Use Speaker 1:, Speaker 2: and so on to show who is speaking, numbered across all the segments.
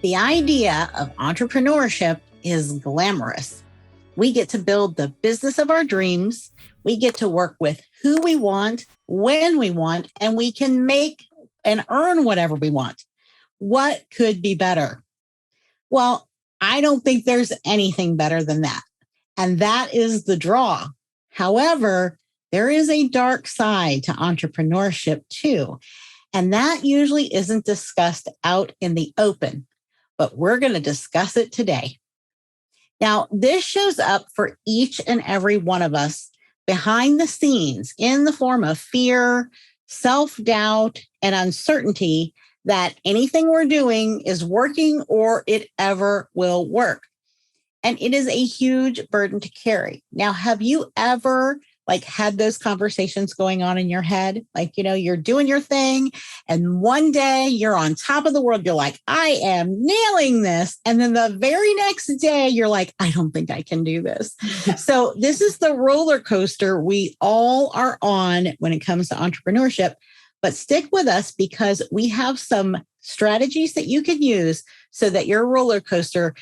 Speaker 1: The idea of entrepreneurship is glamorous. We get to build the business of our dreams. We get to work with who we want, when we want, and we can make and earn whatever we want. What could be better? Well, I don't think there's anything better than that. And that is the draw. However, there is a dark side to entrepreneurship too. And that usually isn't discussed out in the open, but we're going to discuss it today. Now, this shows up for each and every one of us behind the scenes in the form of fear, self-doubt, and uncertainty that anything we're doing is working or it ever will work. And it is a huge burden to carry. Now, have you ever had those conversations going on in your head? You're doing your thing and one day you're on top of the world. You're like, I am nailing this. And then the very next day you're like, I don't think I can do this. So this is the roller coaster we all are on when it comes to entrepreneurship. But stick with us because we have some strategies that you can use so that your roller coaster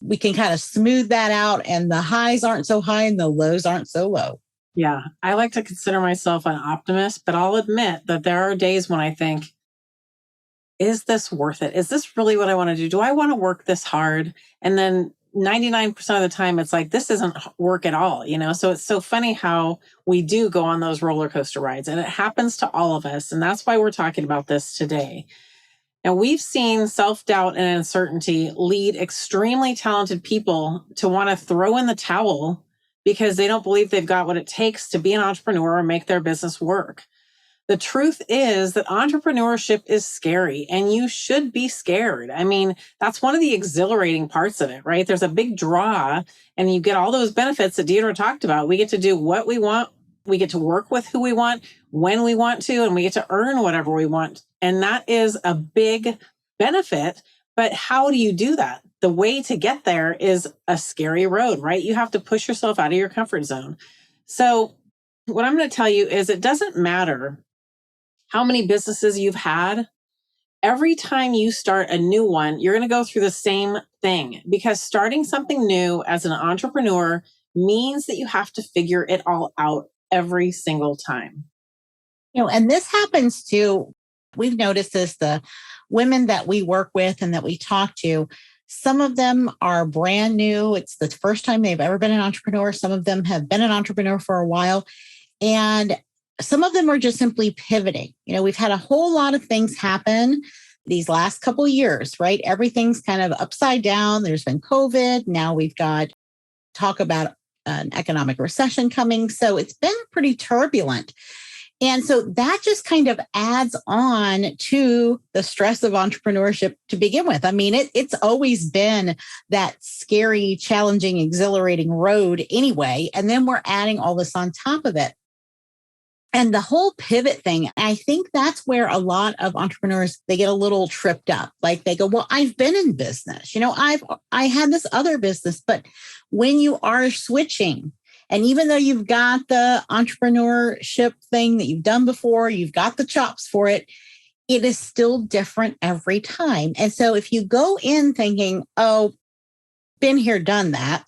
Speaker 1: we can kind of smooth that out and the highs aren't so high and the lows aren't so low.
Speaker 2: Yeah, I like to consider myself an optimist, but I'll admit that there are days when I think, is this worth it? Is this really what I want to do? Do I want to work this hard? And then 99% of the time, it's like, this isn't work at all, So it's so funny how we do go on those roller coaster rides, and it happens to all of us. And that's why we're talking about this today. Now, we've seen self-doubt and uncertainty lead extremely talented people to want to throw in the towel because they don't believe they've got what it takes to be an entrepreneur or make their business work. The truth is that entrepreneurship is scary and you should be scared. I mean, that's one of the exhilarating parts of it, right? There's a big draw and you get all those benefits that Deidre talked about. We get to do what we want. We get to work with who we want, when we want to, and we get to earn whatever we want. And that is a big benefit. But how do you do that? The way to get there is a scary road, right? You have to push yourself out of your comfort zone. So what I'm going to tell you is it doesn't matter how many businesses you've had. Every time you start a new one, you're going to go through the same thing because starting something new as an entrepreneur means that you have to figure it all out every single time.
Speaker 1: And this happens too. We've noticed this, the women that we work with and that we talk to, some of them are brand new. It's the first time they've ever been an entrepreneur. Some of them have been an entrepreneur for a while. And some of them are just simply pivoting. We've had a whole lot of things happen these last couple of years, right? Everything's kind of upside down. There's been COVID. Now we've got talk about an economic recession coming. So it's been pretty turbulent. And so that just kind of adds on to the stress of entrepreneurship to begin with. I mean, it's always been that scary, challenging, exhilarating road anyway. And then we're adding all this on top of it. And the whole pivot thing, I think that's where a lot of entrepreneurs, they get a little tripped up. Like they go, well, I've been in business, I had this other business, but when you are switching, and even though you've got the entrepreneurship thing that you've done before, you've got the chops for it, it is still different every time. And so if you go in thinking, oh, been here, done that,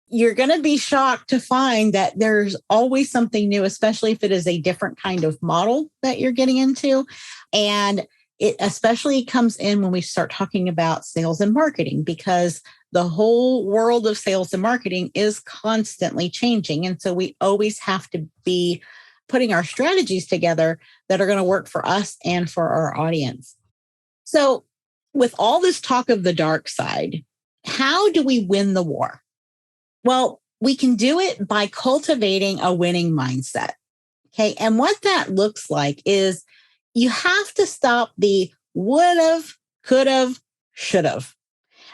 Speaker 1: you're going to be shocked to find that there's always something new, especially if it is a different kind of model that you're getting into. And it especially comes in when we start talking about sales and marketing, because the whole world of sales and marketing is constantly changing. And so we always have to be putting our strategies together that are going to work for us and for our audience. So with all this talk of the dark side, how do we win the war? Well, we can do it by cultivating a winning mindset. Okay. And what that looks like is you have to stop the would've, could've, should've.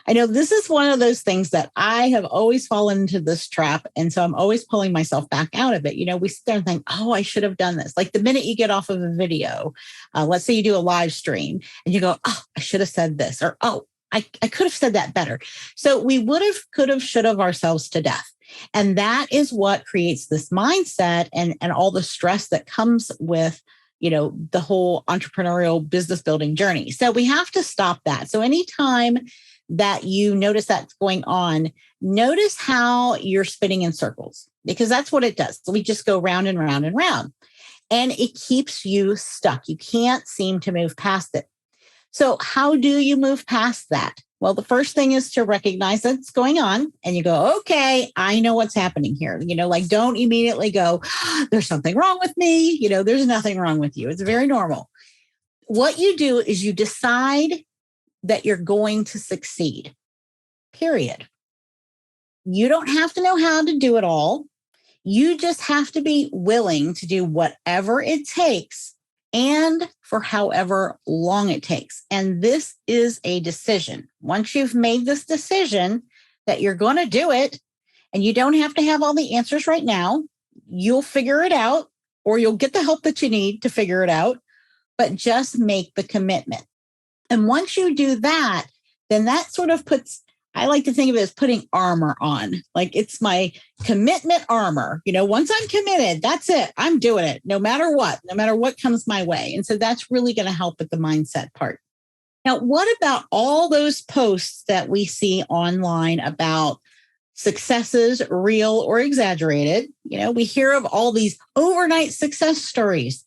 Speaker 1: I know this is one of those things that I have always fallen into this trap. And so I'm always pulling myself back out of it. We sit there and think, oh, I should have done this. Like the minute you get off of a video, let's say you do a live stream and you go, oh, I should have said this, or, oh, I could have said that better. So we would have, could have, should have ourselves to death. And that is what creates this mindset and all the stress that comes with the whole entrepreneurial business building journey. So we have to stop that. So anytime that you notice that's going on, notice how you're spinning in circles, because that's what it does. So we just go round and round and round, and it keeps you stuck. You can't seem to move past it. So how do you move past that? Well, the first thing is to recognize that it's going on, and you go, okay, I know what's happening here. Don't immediately go, there's something wrong with me. There's nothing wrong with you. It's very normal. What you do is you decide that you're going to succeed, period. You don't have to know how to do it all. You just have to be willing to do whatever it takes and for however long it takes. And this is a decision. Once you've made this decision that you're going to do it, and you don't have to have all the answers right now, you'll figure it out, or you'll get the help that you need to figure it out, but just make the commitment. And once you do that, then that sort of I like to think of it as putting armor on. Like, it's my commitment armor. Once I'm committed, that's it. I'm doing it no matter what comes my way. And so that's really going to help with the mindset part. Now, what about all those posts that we see online about successes, real or exaggerated? We hear of all these overnight success stories,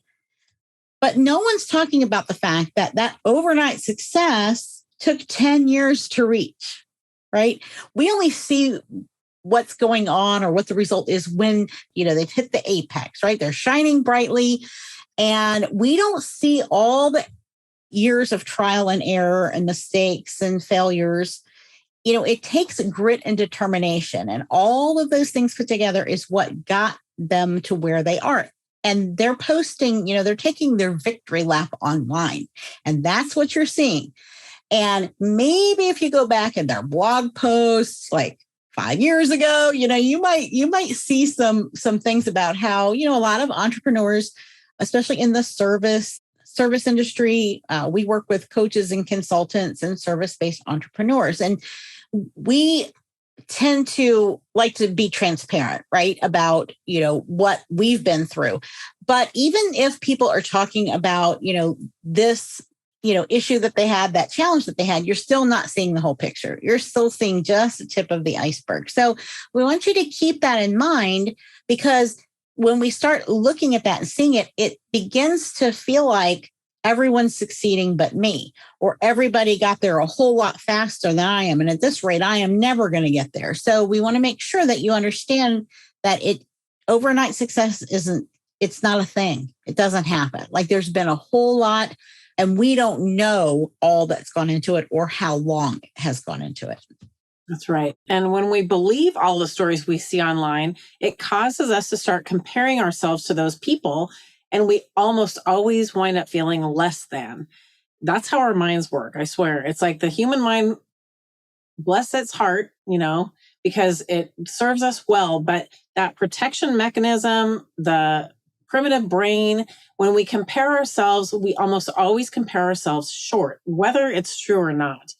Speaker 1: but no one's talking about the fact that that overnight success took 10 years to reach. Right? We only see what's going on or what the result is when, they've hit the apex, right? They're shining brightly, and we don't see all the years of trial and error and mistakes and failures. It takes grit and determination, and all of those things put together is what got them to where they are. And they're posting, they're taking their victory lap online, and that's what you're seeing. And maybe if you go back in their blog posts like 5 years ago, you might see some things about how, a lot of entrepreneurs, especially in the service industry, we work with coaches and consultants and service-based entrepreneurs. And we tend to like to be transparent, right, about, what we've been through. But even if people are talking about, this issue that they had, that challenge that they had, you're still not seeing the whole picture. You're still seeing just the tip of the iceberg. So we want you to keep that in mind, because when we start looking at that and seeing it, it begins to feel like everyone's succeeding but me, or everybody got there a whole lot faster than I am. And at this rate, I am never going to get there. So we want to make sure that you understand that overnight success it's not a thing. It doesn't happen. Like, there's been a whole lot, and we don't know all that's gone into it or how long it has gone into it.
Speaker 2: That's right. And when we believe all the stories we see online, it causes us to start comparing ourselves to those people. And we almost always wind up feeling less than. That's how our minds work. I swear. It's like the human mind, bless its heart, because it serves us well. But that protection mechanism, the primitive brain, when we compare ourselves, we almost always compare ourselves short, whether it's true or not.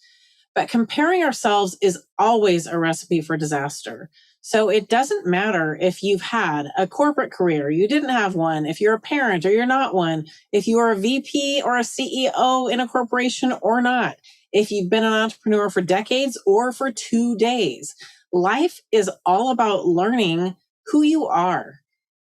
Speaker 2: But comparing ourselves is always a recipe for disaster. So it doesn't matter if you've had a corporate career, you didn't have one, if you're a parent or you're not one, if you are a VP or a CEO in a corporation or not, if you've been an entrepreneur for decades or for 2 days. Life is all about learning who you are.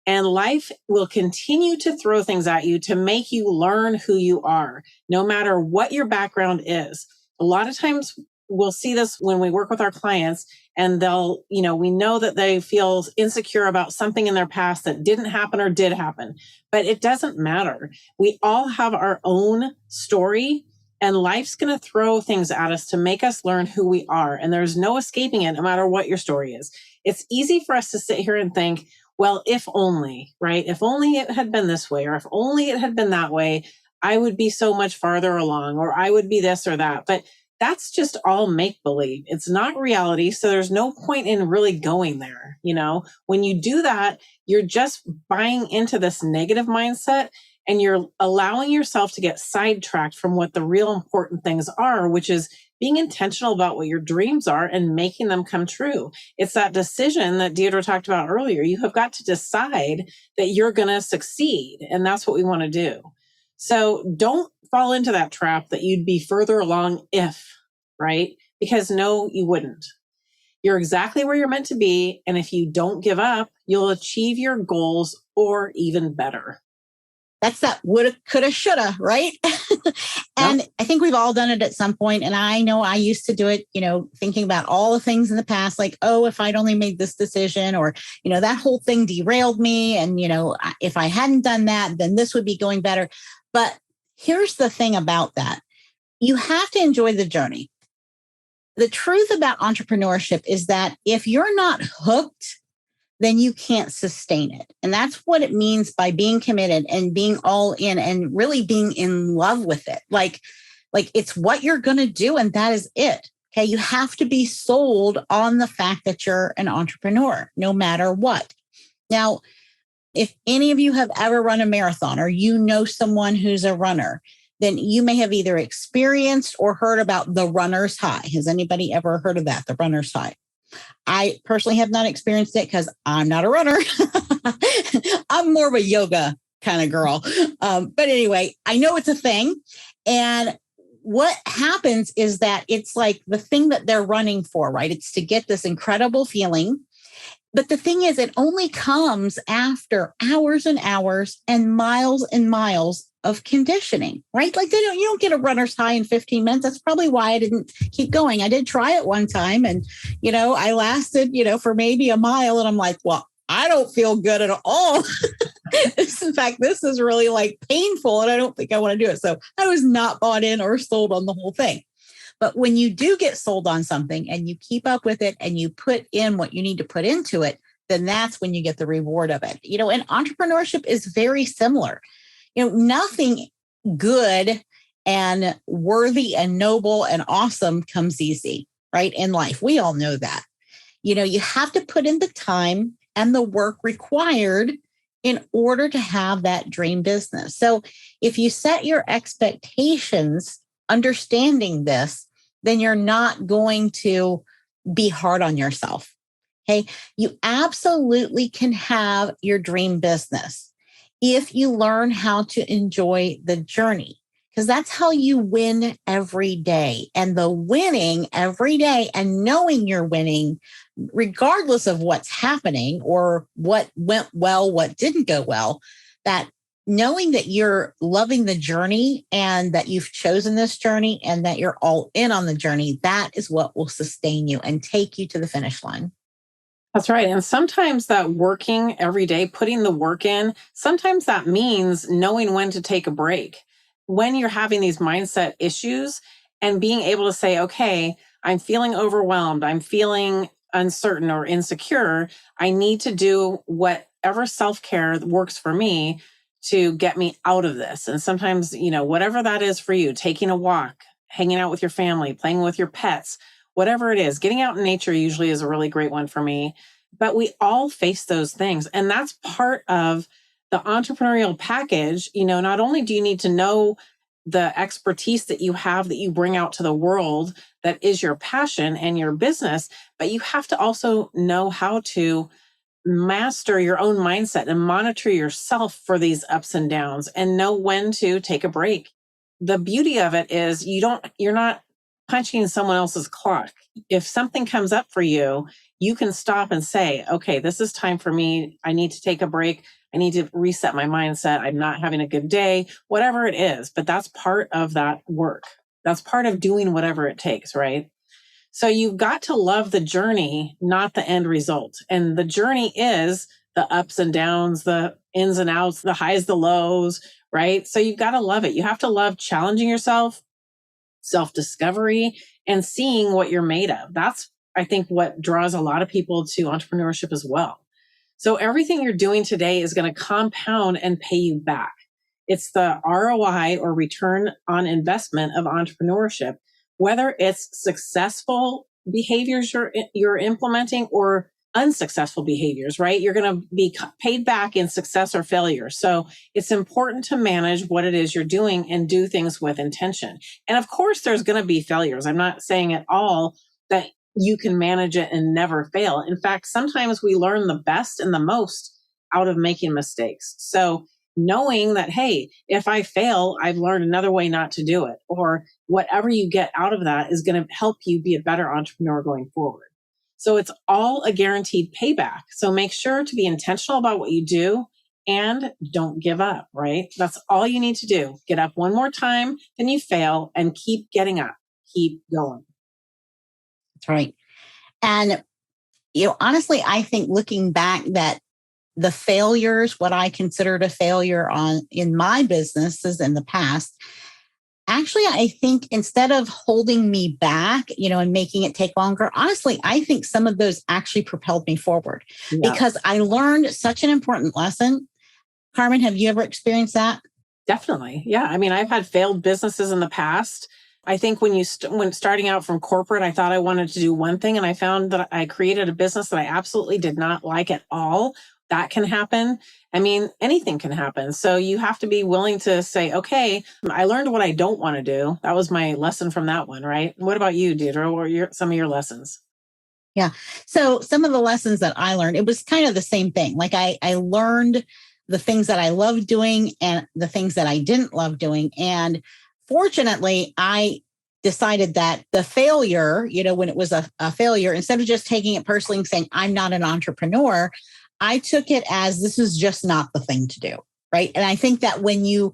Speaker 2: And life will continue to throw things at you to make you learn who you are, no matter what your background is. A lot of times we'll see this when we work with our clients, and we know that they feel insecure about something in their past that didn't happen or did happen, but it doesn't matter. We all have our own story, and life's going to throw things at us to make us learn who we are. And there's no escaping it, no matter what your story is. It's easy for us to sit here and think, well, if only, right? If only it had been this way, or if only it had been that way, I would be so much farther along, or I would be this or that. But that's just all make-believe. It's not reality. So there's no point in really going there. When you do that, you're just buying into this negative mindset, and you're allowing yourself to get sidetracked from what the real important things are, which is being intentional about what your dreams are and making them come true. It's that decision that Deidre talked about earlier. You have got to decide that you're going to succeed. And that's what we want to do. So don't fall into that trap that you'd be further along if, right? Because no, you wouldn't. You're exactly where you're meant to be. And if you don't give up, you'll achieve your goals or even better.
Speaker 1: That's that woulda, coulda, shoulda, right?
Speaker 2: Yep.
Speaker 1: And I think we've all done it at some point. And I know I used to do it, thinking about all the things in the past, like, oh, if I'd only made this decision, or, that whole thing derailed me. And, if I hadn't done that, then this would be going better. But here's the thing about that: you have to enjoy the journey. The truth about entrepreneurship is that if you're not hooked, then you can't sustain it. And that's what it means by being committed and being all in and really being in love with it. Like it's what you're going to do, and that is it. Okay. You have to be sold on the fact that you're an entrepreneur, no matter what. Now, if any of you have ever run a marathon, or someone who's a runner, then you may have either experienced or heard about the runner's high. Has anybody ever heard of that, the runner's high? I personally have not experienced it because I'm not a runner. I'm more of a yoga kind of girl. But anyway, I know it's a thing. And what happens is that it's like the thing that they're running for, right? It's to get this incredible feeling. But the thing is, it only comes after hours and hours and miles of conditioning, right? Like you don't get a runner's high in 15 minutes. That's probably why I didn't keep going. I did try it one time, and, I lasted, for maybe a mile, and I'm like, well, I don't feel good at all. In fact, this is really like painful, and I don't think I want to do it. So I was not bought in or sold on the whole thing. But when you do get sold on something and you keep up with it and you put in what you need to put into it, then that's when you get the reward of it. And entrepreneurship is very similar. Nothing good and worthy and noble and awesome comes easy, right? In life, we all know that. You have to put in the time and the work required in order to have that dream business. So if you set your expectations understanding this, then you're not going to be hard on yourself. Okay. You absolutely can have your dream business if you learn how to enjoy the journey, because that's how you win every day. And the winning every day and knowing you're winning, regardless of what's happening or what went well, what didn't go well, that knowing that you're loving the journey and that you've chosen this journey and that you're all in on the journey, that is what will sustain you and take you to the finish line.
Speaker 2: That's right. And sometimes that working every day, putting the work in, sometimes that means knowing when to take a break. When you're having these mindset issues and being able to say, okay, I'm feeling overwhelmed, I'm feeling uncertain or insecure, I need to do whatever self-care works for me to get me out of this. And sometimes, whatever that is for you, taking a walk, hanging out with your family, playing with your pets, whatever it is, getting out in nature usually is a really great one for me. But we all face those things. And that's part of the entrepreneurial package. Not only do you need to know the expertise that you have that you bring out to the world that is your passion and your business, but you have to also know how to master your own mindset and monitor yourself for these ups and downs and know when to take a break. The beauty of it is you're not punching someone else's clock. If something comes up for you, you can stop and say, okay, this is time for me. I need to take a break. I need to reset my mindset. I'm not having a good day, whatever it is. But that's part of that work. That's part of doing whatever it takes, right? So you've got to love the journey, not the end result. And the journey is the ups and downs, the ins and outs, the highs, the lows, right? So you've got to love it. You have to love challenging yourself, self-discovery, and seeing what you're made of. That's, I think, what draws a lot of people to entrepreneurship as well. So everything you're doing today is going to compound and pay you back. It's the ROI, or return on investment, of entrepreneurship, whether it's successful behaviors you're implementing or unsuccessful behaviors, right? You're going to be paid back in success or failure. So it's important to manage what it is you're doing and do things with intention. And of course, there's going to be failures. I'm not saying at all that you can manage it and never fail. In fact, sometimes we learn the best and the most out of making mistakes. So knowing that, hey, if I fail, I've learned another way not to do it. Or whatever you get out of that is going to help you be a better entrepreneur going forward. So it's all a guaranteed payback. So make sure to be intentional about what you do and don't give up, right? That's all you need to do. Get up one more time, then you fail, and keep getting up, keep going.
Speaker 1: That's right. And, honestly, I think looking back that the failures, what I considered a failure in my businesses in the past, actually, I think instead of holding me back, and making it take longer, honestly, I think some of those actually propelled me forward
Speaker 2: Yeah,
Speaker 1: because I learned such an important lesson. Carmen, have you ever experienced that?
Speaker 2: definitely. Yeah. I mean, I've had failed businesses in the past. I think when starting out from corporate, I thought I wanted to do one thing, and I found that I created a business that I absolutely did not like at all. That can happen. I mean, anything can happen. So you have to be willing to say, okay, I learned what I don't want to do. That was my lesson from that one, right? What about you, Deidre? What were some of your lessons?
Speaker 1: Yeah. So some of the lessons that I learned, it was kind of the same thing. Like I learned the things that I loved doing and the things that I didn't love doing. And fortunately, I decided that the failure, when it was a failure, instead of just taking it personally and saying, I'm not an entrepreneur, I took it as this is just not the thing to do. Right. And I think that when you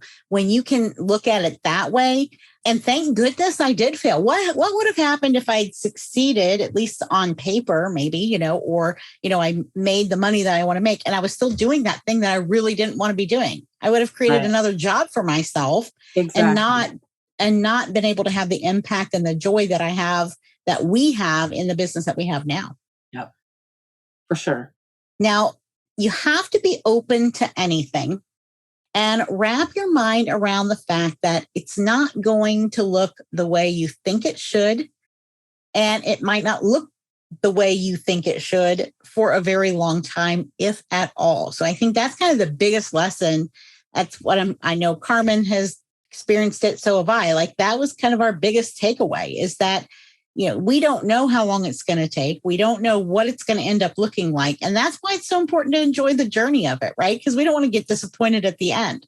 Speaker 1: can look at it that way, and thank goodness I did fail. What would have happened if I'd succeeded, at least on paper, maybe, or, I made the money that I want to make and I was still doing that thing that I really didn't want to be doing. I would have created
Speaker 2: Right.
Speaker 1: another job for myself and
Speaker 2: Exactly.
Speaker 1: not been able to have the impact and the joy that we have in the business that we have now.
Speaker 2: Yep. For sure.
Speaker 1: Now, you have to be open to anything and wrap your mind around the fact that it's not going to look the way you think it should. And it might not look the way you think it should for a very long time, if at all. So I think that's kind of the biggest lesson. That's what I know Carmen has experienced it. So have I. Like that was kind of our biggest takeaway is that, we don't know how long it's going to take. We don't know what it's going to end up looking like. And that's why it's so important to enjoy the journey of it, right? Because we don't want to get disappointed at the end.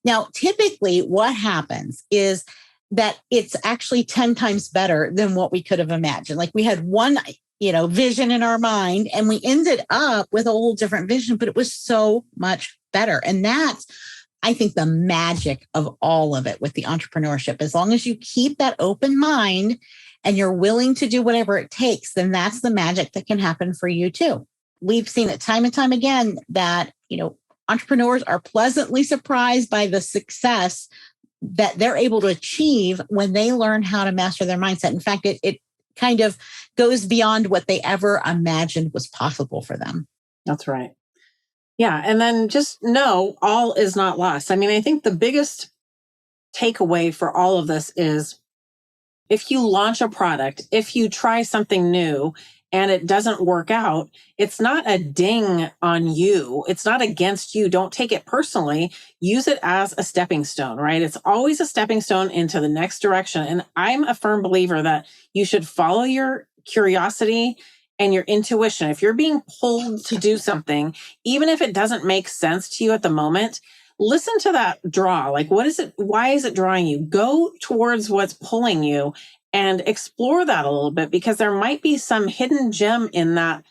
Speaker 1: Now, typically what happens is that it's actually 10 times better than what we could have imagined. Like we had one, vision in our mind and we ended up with a whole different vision, but it was so much better. And that's, I think, the magic of all of it with the entrepreneurship. As long as you keep that open mind and you're willing to do whatever it takes, then that's the magic that can happen for you too. We've seen it time and time again that, entrepreneurs are pleasantly surprised by the success that they're able to achieve when they learn how to master their mindset. In fact, it kind of goes beyond what they ever imagined was possible for them.
Speaker 2: That's right. Yeah. And then just know all is not lost. I mean, I think the biggest takeaway for all of this is if you launch a product, if you try something new and it doesn't work out, it's not a ding on you. It's not against you. Don't take it personally. Use it as a stepping stone, right? It's always a stepping stone into the next direction. And I'm a firm believer that you should follow your curiosity and your intuition. If you're being pulled to do something, even if it doesn't make sense to you at the moment, listen to that draw. Like, what is it? Why is it drawing you? Go towards what's pulling you and explore that a little bit because there might be some hidden gem in that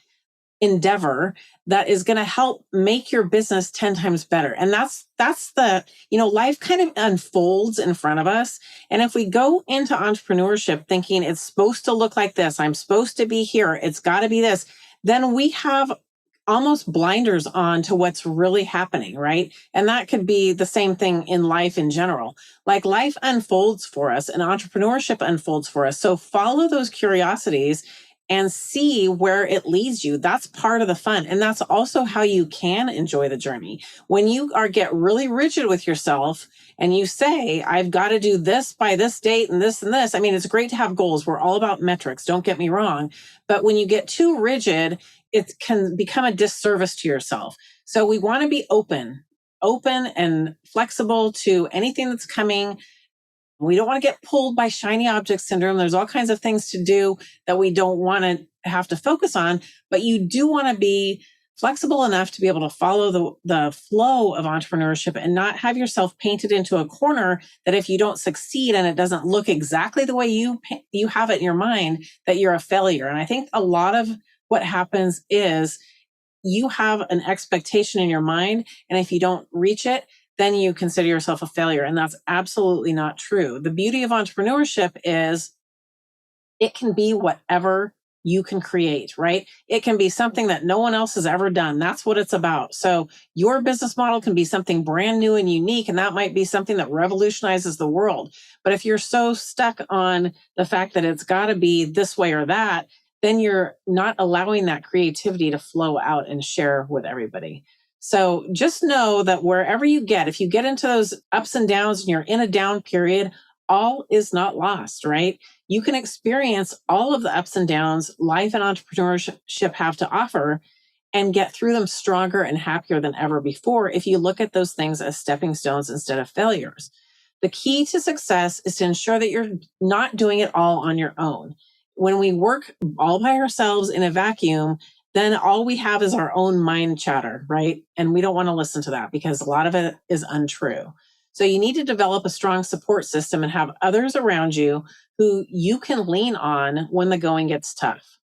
Speaker 2: endeavor that is going to help make your business 10 times better. And that's the, life kind of unfolds in front of us. And if we go into entrepreneurship thinking it's supposed to look like this, I'm supposed to be here, it's got to be this, then we have almost blinders on to what's really happening, right? And that could be the same thing in life in general. Like life unfolds for us and entrepreneurship unfolds for us. So follow those curiosities and see where it leads you. That's part of the fun. And that's also how you can enjoy the journey. When you get really rigid with yourself and you say, I've got to do this by this date and this and this. I mean, it's great to have goals. We're all about metrics. Don't get me wrong. But when you get too rigid, it can become a disservice to yourself. So we want to be open and flexible to anything that's coming. We don't want to get pulled by shiny object syndrome. There's all kinds of things to do that we don't want to have to focus on, but you do want to be flexible enough to be able to follow the flow of entrepreneurship and not have yourself painted into a corner that if you don't succeed and it doesn't look exactly the way you have it in your mind, that you're a failure. And I think a lot of what happens is you have an expectation in your mind, and if you don't reach it, then you consider yourself a failure. And that's absolutely not true. The beauty of entrepreneurship is it can be whatever you can create, right? It can be something that no one else has ever done. That's what it's about. So your business model can be something brand new and unique, and that might be something that revolutionizes the world. But if you're so stuck on the fact that it's got to be this way or that, then you're not allowing that creativity to flow out and share with everybody. So just know that wherever you get, if you get into those ups and downs and you're in a down period, all is not lost, right? You can experience all of the ups and downs life and entrepreneurship have to offer and get through them stronger and happier than ever before if you look at those things as stepping stones instead of failures. The key to success is to ensure that you're not doing it all on your own. When we work all by ourselves in a vacuum, then all we have is our own mind chatter, right? And we don't want to listen to that because a lot of it is untrue. So you need to develop a strong support system and have others around you who you can lean on when the going gets tough.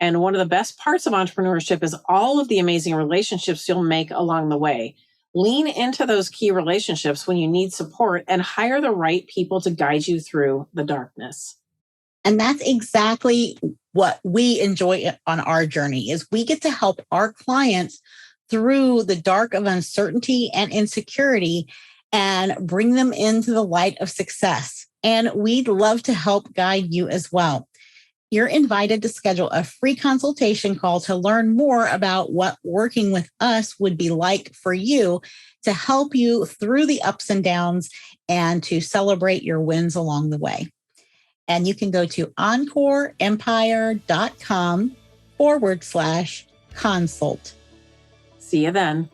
Speaker 2: And one of the best parts of entrepreneurship is all of the amazing relationships you'll make along the way. Lean into those key relationships when you need support and hire the right people to guide you through the darkness.
Speaker 1: And that's exactly what we enjoy on our journey is we get to help our clients through the dark of uncertainty and insecurity and bring them into the light of success. And we'd love to help guide you as well. You're invited to schedule a free consultation call to learn more about what working with us would be like for you to help you through the ups and downs and to celebrate your wins along the way. And you can go to encoreempire.com/consult.
Speaker 2: See you then.